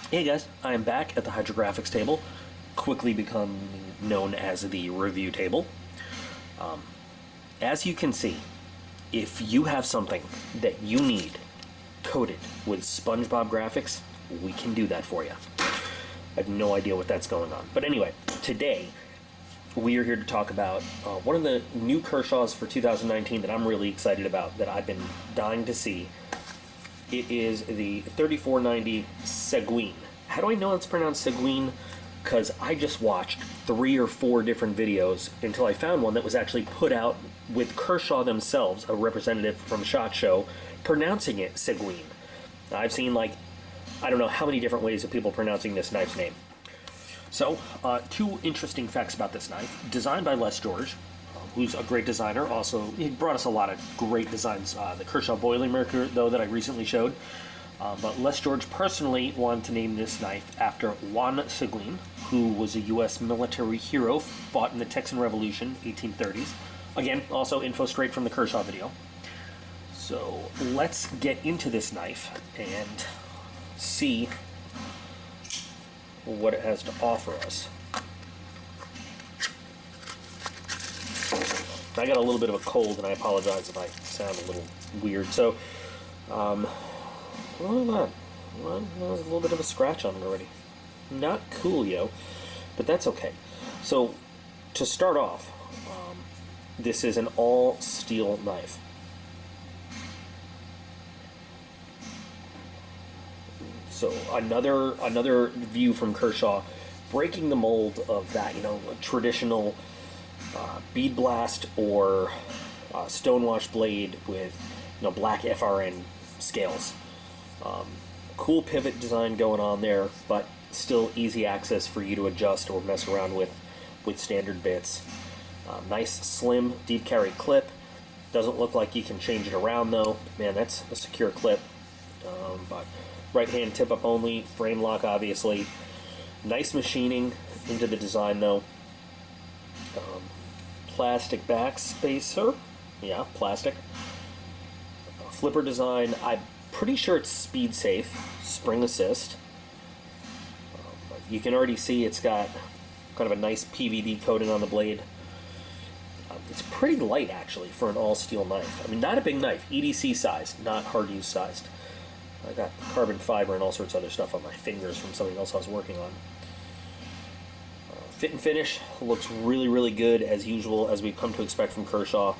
Hey guys, I am back at the hydrographics table, quickly becoming known as the review table. As you can see, if you have something that you need coated with SpongeBob graphics, we can do that for you. I have no idea what that's going on. But anyway, today we are here to talk about one of the new Kershaws for 2019 that I'm really excited about, that I've been dying to see. It is the 3490 Seguine. How do I know it's pronounced Seguine? Because I just watched 3 or 4 different videos until I found one that was actually put out with Kershaw themselves, a representative from SHOT Show, pronouncing it Seguine. I've seen I don't know how many different ways of people pronouncing this knife's name. So, 2 interesting facts about this knife. Designed by Les George, who's a great designer. Also, he brought us a lot of great designs. The Kershaw Boilermaker, though, that I recently showed. But Les George personally wanted to name this knife after Juan Seguine, who was a U.S. military hero, fought in the Texan Revolution, 1830s. Again, also info straight from the Kershaw video. So let's get into this knife and see what it has to offer us. I got a little bit of a cold, and I apologize if I sound a little weird. So, hold on. Well, there's a little bit of a scratch on it already. Not coolio, but that's okay. So, to start off, this is an all-steel knife. So, another view from Kershaw, breaking the mold of that, traditional bead blast or stonewash blade with black FRN scales. Cool pivot design going on there, but still easy access for you to adjust or mess around with standard bits. Nice slim deep carry clip. Doesn't look like you can change it around though. Man, that's a secure clip. But right hand tip up only, frame lock obviously. Nice machining into the design though. Plastic back spacer. Yeah, plastic. Flipper design. I'm pretty sure it's speed safe. Spring assist. You can already see it's got kind of a nice PVD coating on the blade. It's pretty light actually for an all steel knife. I mean, not a big knife. EDC sized, not hard use sized. I got carbon fiber and all sorts of other stuff on my fingers from something else I was working on. Fit and finish looks really, really good as usual, as we've come to expect from Kershaw.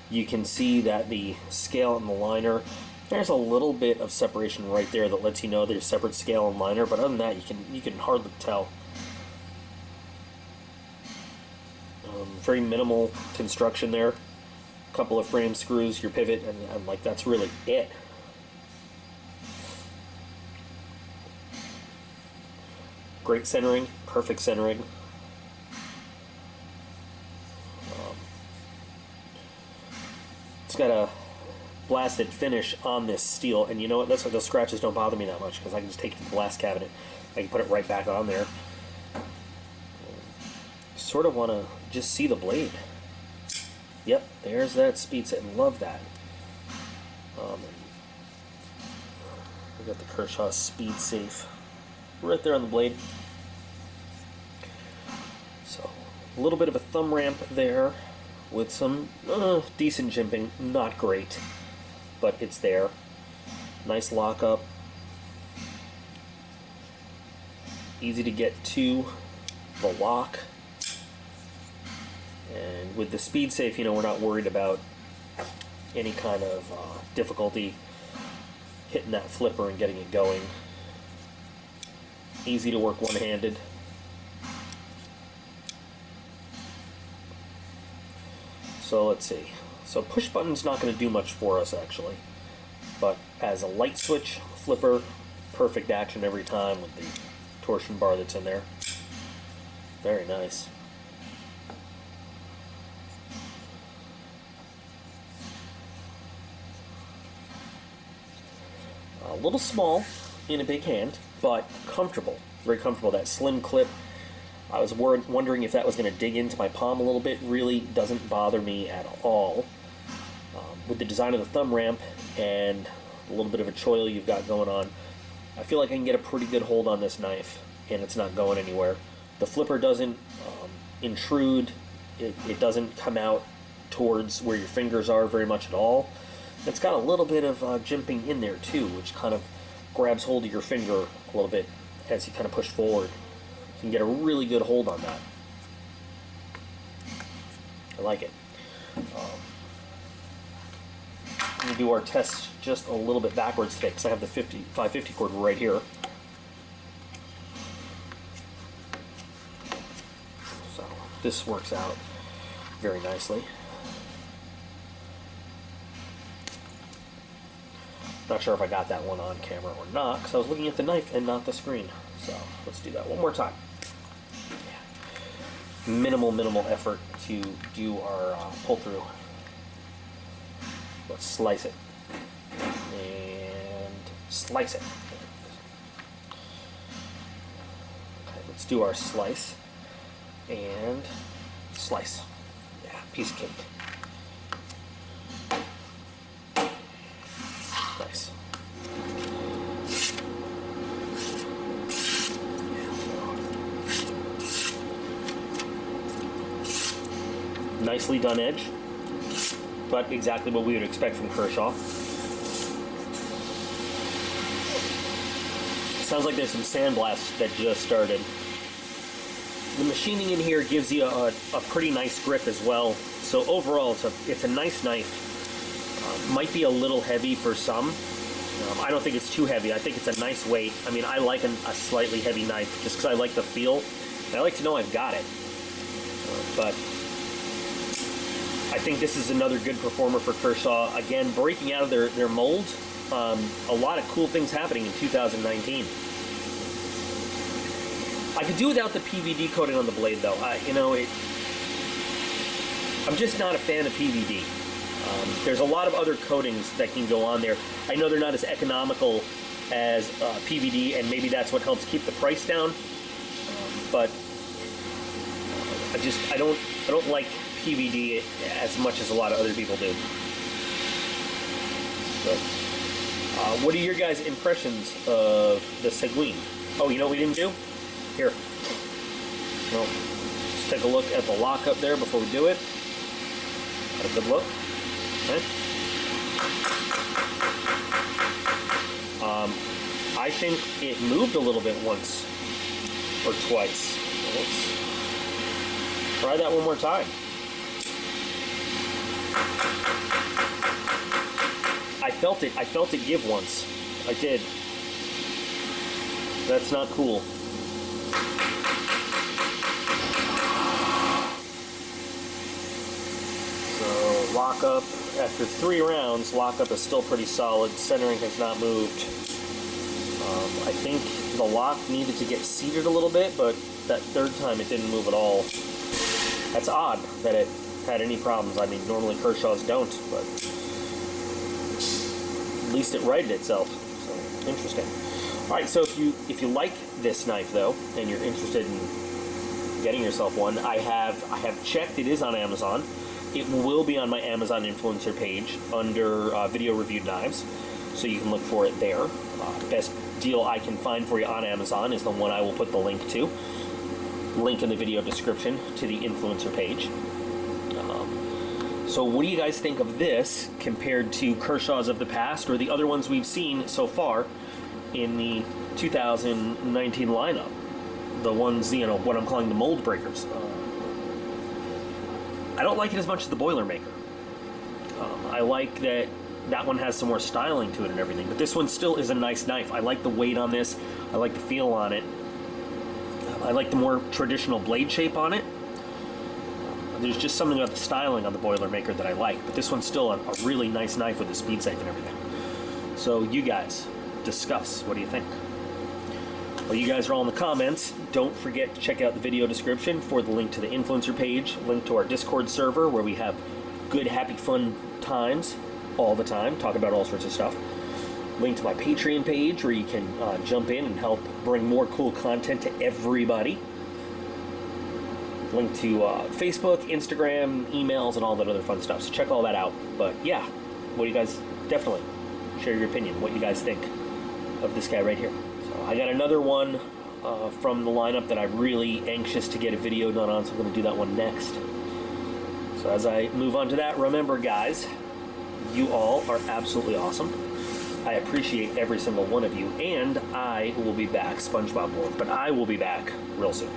You can see that the scale and the liner, there's a little bit of separation right there that lets you know there's separate scale and liner, but other than that, you can hardly tell. Very minimal construction there. A couple of frame screws, your pivot, and that's really it. Great centering, perfect centering. It's got a blasted finish on this steel, and you know what? That's why those scratches don't bother me that much, because I can just take it to the glass cabinet. I can put it right back on there. Sort of want to just see the blade. Yep, there's that speed set, and love that. We got the Kershaw Speed Safe right there on the blade. So, a little bit of a thumb ramp there with some decent jimping. Not great, but it's there. Nice lockup. Easy to get to the lock. And with the Speed Safe, we're not worried about any kind of difficulty hitting that flipper and getting it going. Easy to work one-handed. So let's see. So push button's not going to do much for us actually, but as a light switch flipper, perfect action every time with the torsion bar that's in there. Very nice. A little small in a big hand, but comfortable, very comfortable. That slim clip, I was wondering if that was going to dig into my palm a little bit. Really doesn't bother me at all. With the design of the thumb ramp and a little bit of a choil you've got going on, I feel like I can get a pretty good hold on this knife, and it's not going anywhere. The flipper doesn't intrude. It doesn't come out towards where your fingers are very much at all. It's got a little bit of jimping in there too, which kind of grabs hold of your finger a little bit as you kind of push forward. You can get a really good hold on that. I like it. We're going to do our test just a little bit backwards today because I have the 550 cord right here. So this works out very nicely. Not sure if I got that one on camera or not because I was looking at the knife and not the screen. So let's do that one more time. Yeah. Minimal effort to do our pull through. Let's slice it. And slice it. Okay, let's do our slice. And slice. Yeah, piece of cake. Nice. Nicely done edge, but exactly what we would expect from Kershaw. Sounds like there's some sandblast that just started. The machining in here gives you a pretty nice grip as well. So overall, it's a nice knife. Might be a little heavy for some. I don't think it's too heavy. I think it's a nice weight. I mean, I like a slightly heavy knife just because I like the feel. And I like to know I've got it. But I think this is another good performer for Kershaw. Again, breaking out of their mold. A lot of cool things happening in 2019. I could do without the PVD coating on the blade, though. I'm just not a fan of PVD. There's a lot of other coatings that can go on there. I know they're not as economical as PVD, and maybe that's what helps keep the price down. But I don't like PVD as much as a lot of other people do. But, what are your guys' impressions of the Seguine? Oh, you know what we didn't do? Here. Well, just take a look at the lockup there before we do it. Got a good look. Okay. I think it moved a little bit once or twice. Let's try that one more time. I felt it give once. I did. That's not cool. So lockup, after 3 rounds, lockup is still pretty solid. Centering has not moved. I think the lock needed to get seated a little bit, but that 3rd time it didn't move at all. That's odd that it had any problems. I mean, normally Kershaw's don't, but at least it righted itself. So interesting. All right, so if you like this knife though, and you're interested in getting yourself one, I have checked. It is on Amazon. It will be on my Amazon influencer page under video reviewed knives, so you can look for it there. Best deal I can find for you on Amazon is the one I will put the link to. Link in the video description to the influencer page. So what do you guys think of this compared to Kershaw's of the past or the other ones we've seen so far in the 2019 lineup? The ones, what I'm calling the mold breakers. I don't like it as much as the Boilermaker. I like that one has some more styling to it and everything, but this one still is a nice knife. I like the weight on this. I like the feel on it. I like the more traditional blade shape on it. There's just something about the styling on the Boilermaker that I like, but this one's still a really nice knife with the speed safe and everything. So you guys, discuss. What do you think? Well, you guys are all in the comments. Don't forget to check out the video description for the link to the influencer page, link to our Discord server where we have good, happy, fun times all the time, talk about all sorts of stuff. Link to my Patreon page where you can jump in and help bring more cool content to everybody. Link to Facebook, Instagram, emails, and all that other fun stuff. So check all that out. But yeah, what do you guys, definitely share your opinion, what you guys think of this guy right here. I got another one from the lineup that I'm really anxious to get a video done on, so I'm going to do that one next. So as I move on to that, remember guys, you all are absolutely awesome. I appreciate every single one of you, and I will be back, SpongeBob won't, but I will be back real soon.